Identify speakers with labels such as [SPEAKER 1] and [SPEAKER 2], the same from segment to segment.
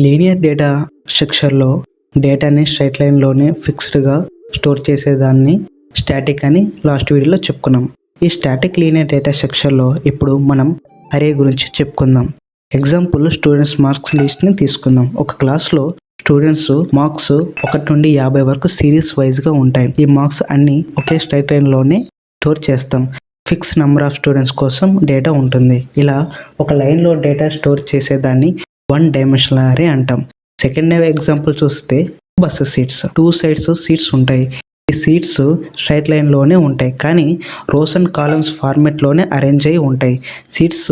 [SPEAKER 1] Linear data స్ట్రక్చర్లో డేటాని straight లైన్లోనే ఫిక్స్డ్గా store చేసేదాన్ని స్టాటిక్ అని లాస్ట్ వీడియోలో చెప్పుకున్నాం. ఈ స్టాటిక్ లీనియర్ డేటా స్ట్రక్చర్లో ఇప్పుడు మనం అరే గురించి చెప్పుకుందాం. ఎగ్జాంపుల్ స్టూడెంట్స్ మార్క్స్ లిస్ట్ని తీసుకుందాం. ఒక క్లాస్లో స్టూడెంట్స్ మార్క్స్ 1 నుండి 50 వరకు సిరీస్ వైజ్గా ఉంటాయి. ఈ మార్క్స్ అన్నీ ఒకే స్ట్రైట్ లైన్లోనే స్టోర్ చేస్తాం. ఫిక్స్ నెంబర్ ఆఫ్ స్టూడెంట్స్ కోసం డేటా ఉంటుంది. ఇలా ఒక లైన్లో డేటా స్టోర్ చేసేదాన్ని 1 డైమెన్షనల్ అరే అంటాం. సెకండ్ ఎగ్జాంపుల్ చూస్తే బస్ సీట్స్, 2 సైడ్స్ సీట్స్ ఉంటాయి. ఈ సీట్స్ స్ట్రైట్ లైన్లోనే ఉంటాయి, కానీ రోస్ అండ్ కాలమ్స్ ఫార్మేట్లోనే అరేంజ్ అయి ఉంటాయి. సీట్స్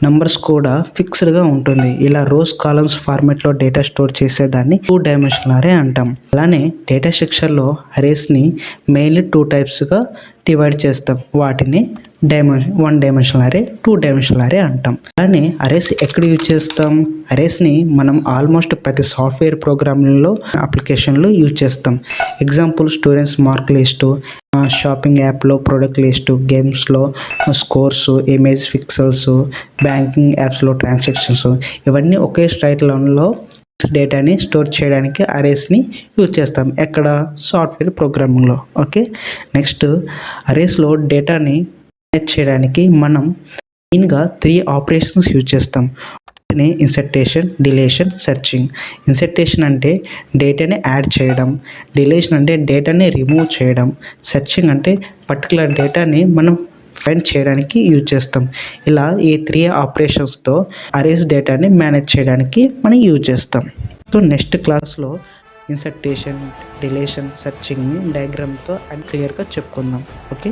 [SPEAKER 1] నంబర్స్ కూడా ఫిక్స్డ్గా ఉంటుంది. ఇలా రోస్ కాలమ్స్ ఫార్మేట్లో డేటా స్టోర్ చేసేదాన్ని 2 డైమెన్షనల్ అరే అంటాం. అలానే డేటా స్ట్రక్చర్లో అరేస్ని మెయిన్లీ 2 టైప్స్గా డివైడ్ చేస్తాం. వాటిని 1 డైమెన్షనల్ అరే, 2 డైమెన్షనల్ అరే అంటాం. అలానే అరేస్ ఎక్కడ యూజ్ చేస్తాం? అరేస్ని మనం ఆల్మోస్ట్ ప్రతి సాఫ్ట్వేర్ ప్రోగ్రామింగ్లో అప్లికేషన్లో యూజ్ చేస్తాం. Example students mark list, shopping యాప్లో ప్రొడక్ట్ లిస్టు, గేమ్స్లో స్కోర్సు, ఇమేజ్ పిక్సెల్స్, బ్యాంకింగ్ యాప్స్లో ట్రాన్సాక్షన్స్, ఇవన్నీ ఒకే స్ట్రైట్ లైన్లో డేటాని స్టోర్ చేయడానికి అరేస్ని యూజ్ చేస్తాం. ఎక్కడ? సాఫ్ట్వేర్ ప్రోగ్రామింగ్లో. ఓకే, నెక్స్ట్ అరేస్లో డేటాని మేనేజ్ చేయడానికి మనం మెయిన్గా 3 ఆపరేషన్స్ యూజ్ చేస్తాం. Insertion, dilation, searching. ఇన్సర్టేషన్ అంటే డేటాని యాడ్ చేయడం, డిలేషన్ అంటే డేటాని రిమూవ్ చేయడం, సెర్చింగ్ అంటే పర్టికులర్ డేటాని మనం ఫైండ్ చేయడానికి యూజ్ చేస్తాం. ఇలా ఈ 3 ఆపరేషన్స్తో అరేస్ డేటాని మేనేజ్ చేయడానికి మనం యూజ్ చేస్తాం. సో నెక్స్ట్ క్లాస్లో ఇన్సర్టేషన్, డిలేషన్, సెర్చింగ్ని డయాగ్రామ్తో అండ్ క్లియర్గా చెప్పుకుందాం. ఓకే.